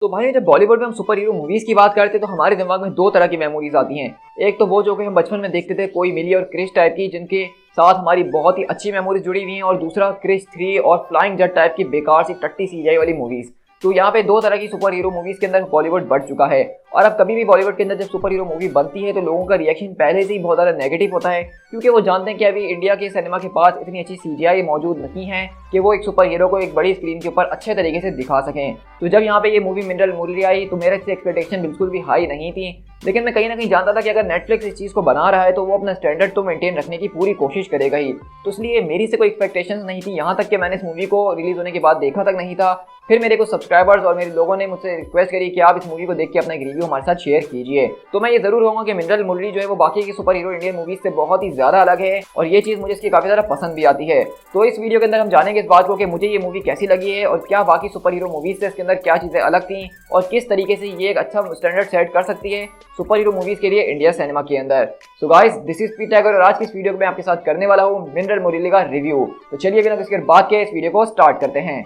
तो भाई जब बॉलीवुड में हम सुपर हीरो मूवीज की बात करते हैं तो हमारे दिमाग में दो तरह की मेमोरीज आती हैं। एक तो वो जो कि हम बचपन में देखते थे, कोई मिली और क्रिश टाइप की, जिनके साथ हमारी बहुत ही अच्छी मेमोरीज जुड़ी हुई हैं, और दूसरा क्रिश 3 और फ्लाइंग जट टाइप की बेकार सी टट्टी सीजीआई वाली मूवीज। तो यहाँ पे दो तरह की सुपर हीरो मूवीज के अंदर बॉलीवुड बढ़ चुका है। और अब कभी भी बॉलीवुड के अंदर जब सुपर हीरो मूवी बनती है तो लोगों का रिएक्शन पहले से ही बहुत ज़्यादा नेगेटिव होता है, क्योंकि वो जानते हैं कि अभी इंडिया के सिनेमा के पास इतनी अच्छी सीजीआई मौजूद नहीं है कि वो एक सुपर हीरो को एक बड़ी स्क्रीन के ऊपर अच्छे तरीके से दिखा सकें। तो जब यहाँ पे ये मूवी मिनरल मुरली आई तो मेरे से एक्सपेक्टेशन बिल्कुल भी हाई नहीं थी, लेकिन मैं कहीं ना कहीं जानता था कि अगर नेटफ्लिक्स इस चीज़ को बना रहा है तो वो अपना स्टैंडर्ड तो मेंटेन रखने की पूरी कोशिश करेगा ही। तो इसलिए मेरी से कोई एक्सपेक्टेशंस नहीं थी, यहाँ तक कि मैंने इस मूवी को रिलीज होने के बाद देखा तक नहीं था। फिर मेरे कुछ सब्सक्राइबर्स और मेरे लोगों ने मुझसे रिक्वेस्ट करी कि आप इस मूवी को देख के अपना एक रिव्यू हमारे साथ शेयर कीजिए। तो मैं ये जरूर कहूँगा कि मिनरल मुरली जो है वो बाकी की सुपर हीरो इंडियन मूवीज से बहुत ही ज़्यादा अलग है, और ये चीज़ मुझे इसकी काफ़ी ज़्यादा पसंद भी आती है। तो इस वीडियो के अंदर हम जानेंगे इस बात को कि मुझे ये मूवी कैसी लगी है, और क्या बाकी सुपर हीरो मूवीज से इसके अंदर क्या चीज़ें अलग थी, और किस तरीके से ये एक अच्छा स्टैंडर्ड सेट कर सकती है सुपर हीरो मूवीज के लिए इंडिया सिनेमा के अंदर। सो guys, this is P tiger, और आज की इस वीडियो में आपके साथ करने वाला हूँ मिनरल मुरली का रिव्यू। तो चलिए बिना किसी बात के इस वीडियो को स्टार्ट करते हैं।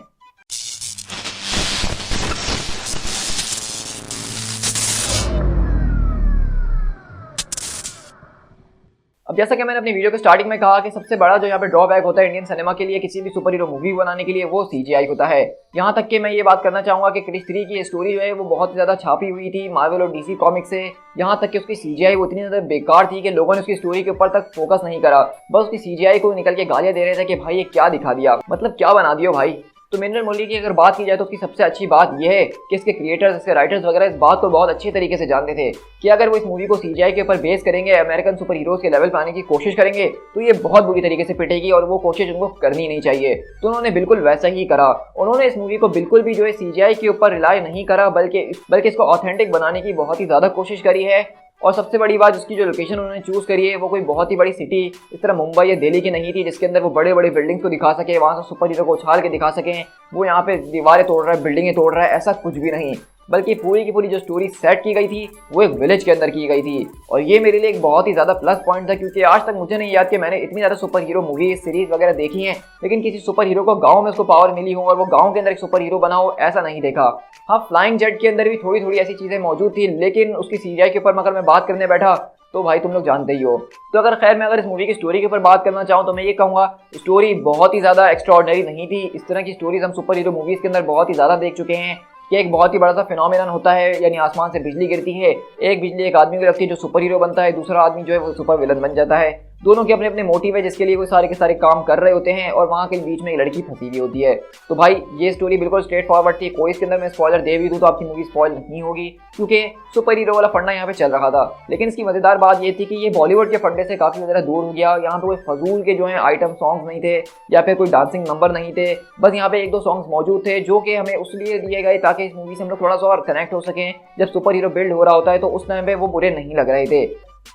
अब जैसा कि मैंने अपनी वीडियो के स्टार्टिंग में कहा कि सबसे बड़ा जो यहाँ पे ड्रॉबैक होता है इंडियन सिनेमा के लिए किसी भी सुपर हीरो मूवी बनाने के लिए, वो सीजीआई होता है। यहाँ तक कि मैं ये बात करना चाहूँगा कि क्रिश 3 की स्टोरी जो है वो बहुत ज़्यादा छापी हुई थी मार्वल और डीसी कॉमिक्स से। यहाँ तक कि उसकी सीजीआई वो इतनी ज़्यादा बेकार थी कि लोगों ने उसकी स्टोरी के ऊपर तक फोकस नहीं करा, बस उसकी सीजीआई को निकल के गालियाँ दे रहे थे कि भाई ये क्या दिखा दिया, मतलब क्या बना दियो भाई। तो मिनरल मुरली की अगर बात की जाए तो उसकी सबसे अच्छी बात यह है कि इसके क्रिएटर्स, इसके राइटर्स वगैरह इस बात को बहुत अच्छे तरीके से जानते थे कि अगर वो इस मूवी को सीजीआई के ऊपर बेस करेंगे, अमेरिकन सुपर हीरोज के लेवल पर आने की कोशिश करेंगे, तो ये बहुत बुरी तरीके से पिटेगी, और वो कोशिश उनको करनी नहीं चाहिए। तो उन्होंने बिल्कुल वैसा ही करा। उन्होंने इस मूवी को बिल्कुल भी जो है सीजीआई के ऊपर रिलाई नहीं करा, बल्कि इसको ऑथेंटिक बनाने की बहुत ही ज़्यादा कोशिश करी है। और सबसे बड़ी बात, उसकी जो लोकेशन उन्होंने चूज़ करी है वो कोई बहुत ही बड़ी सिटी इस तरह मुंबई या दिल्ली की नहीं थी जिसके अंदर वो बड़े बड़े बिल्डिंग्स को दिखा सके, वहाँ से सुपर हीरो को उछाल के दिखा सकें, वो यहाँ पे दीवारें तोड़ रहा है, बिल्डिंगें तोड़ रहा है, ऐसा कुछ भी नहीं। बल्कि पूरी की पूरी जो स्टोरी सेट की गई थी वो एक विलेज के अंदर की गई थी, और ये मेरे लिए एक बहुत ही ज़्यादा प्लस पॉइंट था, क्योंकि आज तक मुझे नहीं याद कि मैंने इतनी ज़्यादा सुपर हीरो मूवी सीरीज वगैरह देखी हैं, लेकिन किसी सुपर हीरो को गांव में उसको पावर मिली हो और वो गांव के अंदर एक सुपर हीरो बना हो, ऐसा नहीं देखा। हाँ, फ्लाइंग जेट के अंदर भी थोड़ी थोड़ी ऐसी चीज़ें मौजूद थी, लेकिन उसकी सीजीआई के ऊपर अगर मैं बात करने बैठा तो भाई तुम लोग जानते ही हो। तो अगर इस मूवी की स्टोरी के ऊपर बात करना चाहूँ तो मैं ये कहूँगा स्टोरी बहुत ही ज़्यादा एक्स्ट्राऑर्डिनरी नहीं थी। इस तरह की स्टोरीज हम सुपर हीरो मूवीज़ के अंदर बहुत ही ज़्यादा देख चुके हैं कि एक बहुत ही बड़ा सा फिनोमिनन होता है, यानी आसमान से बिजली गिरती है, एक बिजली एक आदमी को लगती है जो सुपर हीरो बनता है, दूसरा आदमी जो है वो सुपर विलन बन जाता है। दोनों के अपने अपने मोटिव है जिसके लिए वो सारे के सारे काम कर रहे होते हैं, और वहाँ के बीच में एक लड़की फंसी हुई होती है। तो भाई ये स्टोरी बिल्कुल स्ट्रेट फॉरवर्ड थी, कोई इसके अंदर मैं स्पॉइलर दे भी दूँ तो आपकी मूवी स्पॉइल नहीं होगी, क्योंकि सुपर हीरो वाला फंडा यहाँ पे चल रहा था। लेकिन इसकी मजेदार बात ये थी कि ये बॉलीवुड के फंडे से काफ़ी ज़्यादा दूर हो गया। यहाँ पे कोई फजूल के जो है आइटम सॉन्ग्स नहीं थे, या फिर कोई डांसिंग नंबर नहीं थे, बस यहाँ पे एक दो सॉन्ग्स मौजूद थे जो कि हमें उसलिए दिए गए ताकि इस मूवी से हम लोग थोड़ा सा और कनेक्ट हो सकें। जब सुपर हीरो बिल्ड हो रहा होता है तो उस टाइम पे वो बुरे नहीं लग रहे थे,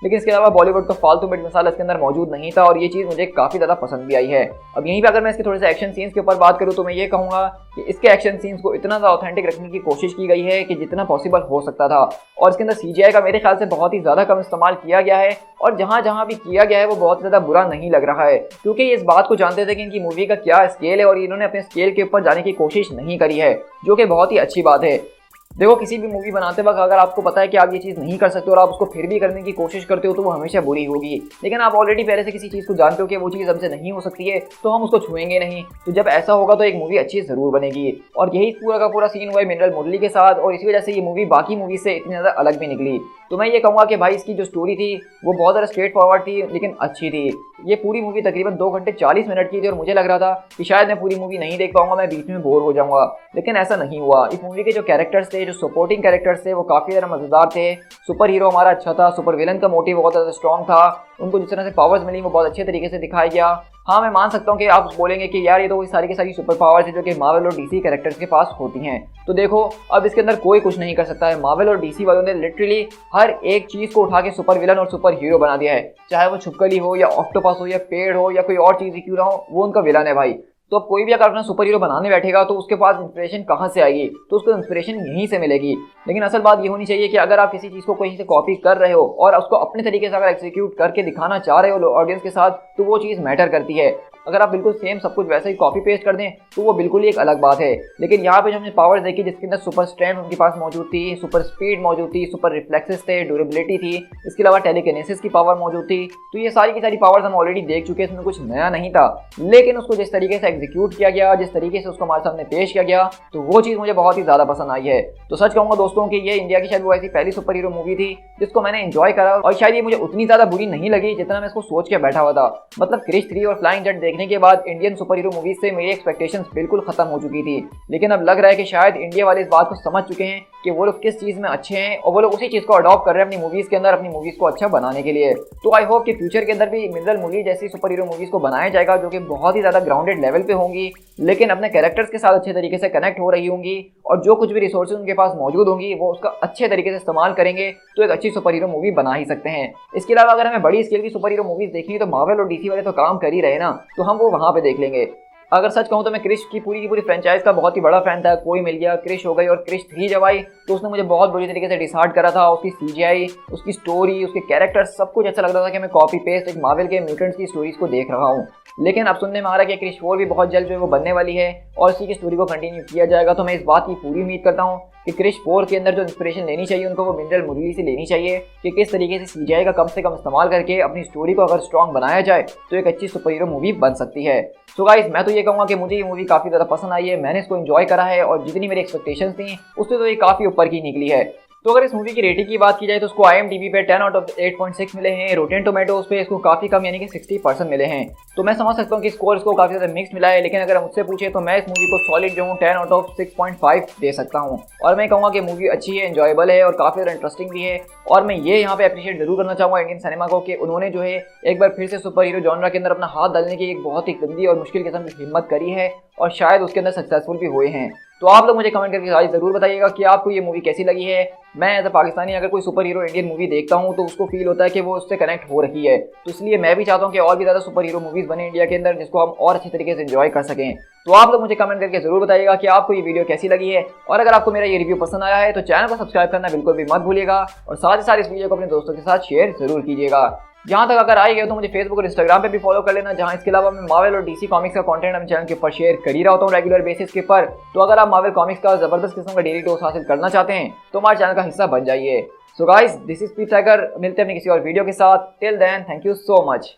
लेकिन इसके अलावा बॉलीवुड का फालतू मिर्च मसाला इसके अंदर मौजूद नहीं था, और ये चीज़ मुझे काफ़ी ज़्यादा पसंद भी आई है। अब यहीं पे अगर मैं इसके थोड़े से एक्शन सीन्स के ऊपर बात करूँ तो मैं ये कहूँगा कि इसके एक्शन सीन्स को इतना ज़्यादा ऑथेंटिक रखने की कोशिश की गई है कि जितना पॉसिबल हो सकता था, और इसके अंदर सीजीआई का मेरे ख्याल से बहुत ही ज़्यादा कम इस्तेमाल किया गया है, और जहाँ जहाँ भी किया गया है वो बहुत ज़्यादा बुरा नहीं लग रहा है, क्योंकि ये इस बात को जानते थे कि इनकी मूवी का क्या स्केल है, और इन्होंने अपने स्केल के ऊपर जाने की कोशिश नहीं करी है, जो कि बहुत ही अच्छी बात है। देखो, किसी भी मूवी बनाते वक्त अगर आपको पता है कि आप ये चीज़ नहीं कर सकते और आप उसको फिर भी करने की कोशिश करते हो तो वो हमेशा बुरी होगी। लेकिन आप ऑलरेडी पहले से किसी चीज़ को जानते हो कि वो चीज़ हमसे नहीं हो सकती है तो हम उसको छुएंगे नहीं। तो जब ऐसा होगा तो एक मूवी अच्छी ज़रूर बनेगी, और यही पूरा का पूरा सीन हुआ है मिनरल मुरली के साथ, और इसी वजह से ये मूवी बाकी मूवी से इतनी ज़्यादा अलग भी निकली। तो मैं ये कहूँगा कि भाई इसकी जो स्टोरी थी वो बहुत ज़्यादा स्ट्रेट फॉरवर्ड थी, लेकिन अच्छी थी। ये पूरी मूवी तकरीबन 2 घंटे 40 मिनट की थी, और मुझे लग रहा था कि शायद मैं पूरी मूवी नहीं देख पाऊंगा, मैं बीच में बोर हो जाऊंगा, लेकिन ऐसा नहीं हुआ। इस मूवी के जो कैरेक्टर्स थे, जो सपोर्टिंग कैरेक्टर्स थे, वो काफ़ी ज़्यादा मज़ेदार थे। सुपर हीरो हमारा अच्छा था, सुपर विलन का मोटिव बहुत ज़्यादा स्ट्रॉन्ग था, उनको जिस तरह से पावर्स मिली वो बहुत अच्छे तरीके से दिखाया गया। हाँ, मैं मान सकता हूँ कि आप बोलेंगे कि यार ये तो सारी की सारी सुपर पावर्स है जो कि मार्वल और डीसी कैरेक्टर्स के पास होती हैं। तो देखो, अब इसके अंदर कोई कुछ नहीं कर सकता है। मार्वल और डीसी वालों ने लिटरली हर एक चीज़ को उठा के सुपर विलन और सुपर हीरो बना दिया है, चाहे वो छुपकली हो या ऑक्टोपस हो या पेड़ हो या कोई और चीज़ ही क्यों ना हो, वो उनका विलन है भाई। तो अब कोई भी अगर अपना सुपर हीरो बनाने बैठेगा तो उसके पास इंस्पिरेशन कहाँ से आएगी, तो उसको इंस्पिरेशन यहीं से मिलेगी। लेकिन असल बात ये होनी चाहिए कि अगर आप किसी चीज़ को कहीं से कॉपी कर रहे हो और उसको अपने तरीके से अगर एग्जीक्यूट करके दिखाना चाह रहे हो ऑडियंस के साथ, तो वो चीज़ मैटर करती है। अगर आप बिल्कुल सेम सब कुछ वैसे ही कॉपी पेस्ट कर दें तो वो बिल्कुल ही एक अलग बात है। लेकिन यहाँ पे जो हमने पावर्स देखी जिसके अंदर सुपर स्ट्रेंथ उनके पास मौजूद थी, सुपर स्पीड मौजूद थी, सुपर रिफ्लेक्सेस थे, ड्यूरेबिलिटी थी, इसके अलावा टेलीकिनेसिस की पावर मौजूद थी, तो ये सारी की सारी पावर्स हम ऑलरेडी देख चुके हैं, इसमें कुछ नया नहीं था। लेकिन उसको जिस तरीके से एग्जीक्यूट किया गया, जिस तरीके से उसको हमारे सामने पेश किया गया, तो वो चीज़ मुझे बहुत ही ज़्यादा पसंद आई है। तो सच कहूँगा दोस्तों कि ये इंडिया की शायद वो ऐसी पहली सुपर हीरो मूवी थी जिसको मैंने एंजॉय करा, और शायद ये मुझे उतनी ज़्यादा बुरी नहीं लगी जितना मैं इसको सोच के बैठा हुआ था। मतलब क्रिश 3 और फ्लाइंग जेट देखने के बाद इंडियन सुपर हीरो मूवीज से मेरी एक्सपेक्टेशंस बिल्कुल खत्म हो चुकी थी। लेकिन अब लग रहा है कि शायद इंडिया वाले इस बात को समझ चुके हैं कि वो लोग किस चीज़ में अच्छे हैं और वो लोग उसी चीज़ को अडॉप्ट कर रहे हैं अपनी मूवीज़ के अंदर, अपनी मूवीज़ को अच्छा बनाने के लिए। तो आई होप कि फ्यूचर के अंदर भी मिनरल मुरली जैसी सुपर हीरो मूवीज़ को बनाया जाएगा जो कि बहुत ही ज़्यादा ग्राउंडेड लेवल पे होंगी, लेकिन अपने कैरेक्टर्स के साथ अच्छे तरीके से कनेक्ट हो रही होंगी, और जो कुछ भी रिसोर्सेज उनके पास मौजूद होंगी वो उसका अच्छे तरीके से इस्तेमाल करेंगे तो एक अच्छी सुपर हीरो मूवी बना ही सकते हैं। इसके अलावा अगर हमें बड़ी स्केल की सुपर हीरो मूवीज़ देखनी है तो मार्वल और डीसी वाले तो काम कर ही रहे ना, तो हम वो वहाँ पे देख लेंगे। अगर सच कहूँ तो मैं क्रिश की पूरी फ्रेंचाइज का बहुत ही बड़ा फैन था। कोई मिल गया, क्रिश हो गई, और क्रिश 3 जब आई तो उसने मुझे बहुत बुरी तरीके से डिसहार्ट करा था। उसकी CGI, उसकी स्टोरी, उसके कैरेक्टर्स, सब कुछ ऐसा लग रहा था कि मैं कॉपी पेस्ट एक मार्वल के म्यूटेंट्स की स्टोरीज को देख रहा हूँ। लेकिन अब सुनने में आ रहा है कि क्रिश 4 भी बहुत जल्द जो है वो बनने वाली है और इसी की स्टोरी को कंटिन्यू किया जाएगा। तो मैं इस बात की पूरी उम्मीद करता हूँ कि क्रिश 4 के अंदर जो इंस्पिरेशन लेनी चाहिए उनको वो मिनरल मुरली से लेनी चाहिए कि किस तरीके से CGI का कम से कम इस्तेमाल करके अपनी स्टोरी को अगर स्ट्रॉन्ग बनाया जाए तो एक अच्छी सुपर हीरो मूवी बन सकती है। सो गाइस, मैं तो ये कहूँगा कि मुझे ये मूवी काफ़ी ज़्यादा पसंद आई है, मैंने इसको एंजॉय करा है और जितनी मेरी एक्सपेक्टेशंस थी उससे तो ये काफ़ी ऊपर की निकली है। तो अगर इस मूवी की रेटिंग की बात की जाए तो उसको IMDb पे 10 आउट ऑफ 8.6 मिले हैं। रोटेन टोमेटोज पे इसको काफ़ी कम यानी कि 60% मिले हैं। तो मैं समझ सकता हूँ कि स्कोर इसको काफ़ी ज़्यादा मिक्स्ड मिला है, लेकिन अगर मुझसे पूछे तो मैं इस मूवी को सॉलिड जो हूँ 10 आउट ऑफ 6.5 दे सकता हूँ। और मैं कहूँगा कि मूवी अच्छी है, एंजॉयबल है और काफ़ी ज़्यादा इंटरेस्टिंग भी है। और मैं ये यहाँ पे अप्रिशिएट जरूर करना चाहूँगा इंडियन सिनेमा को कि उन्होंने जो है एक बार फिर से सुपर हीरो जॉनरा के अंदर अपना हाथ डालने की एक बहुत ही गंदी और मुश्किल किस्म की हिम्मत करी है और शायद उसके अंदर सक्सेसफुल भी हुए हैं। तो आप लोग मुझे कमेंट करके ज़रूर बताइएगा कि आपको ये मूवी कैसी लगी है। मैं एज अ पाकिस्तानी अगर कोई सुपर हीरो इंडियन मूवी देखता हूँ तो उसको फील होता है कि वो उससे कनेक्ट हो रही है, तो इसलिए मैं भी चाहता हूँ कि और भी ज़्यादा सुपर हीरो मूवीज़ बने इंडिया के अंदर जिसको हम और अच्छी तरीके से एंजॉय कर सकें। तो आप लोग मुझे कमेंट करके ज़रूर बताइएगा कि आपको ये वीडियो कैसी लगी है, और अगर आपको मेरा ये रिव्यू पसंद आया है तो चैनल को सब्सक्राइब करना बिल्कुल भी मत भूलिएगा और साथ ही साथ इस वीडियो को अपने दोस्तों के साथ शेयर जरूर कीजिएगा। जहाँ तक अगर आए गए तो मुझे फेसबुक और इंस्टाग्राम पे भी फॉलो कर लेना, जहाँ इसके अलावा मैं मार्वल और DC कॉमिक्स का कंटेंट अपने चैनल के ऊपर शेयर कर ही रहा होता हूँ रेगुलर बेसिस के ऊपर। तो अगर आप मार्वल कॉमिक्स का जबरदस्त किस्म का डेली डोज हासिल करना चाहते हैं तो हमारे चैनल का हिस्सा बन जाइए। So guys, this is Pete tiger, मिलते हैं अपनी किसी और वीडियो के साथ। Till then, thank you so much.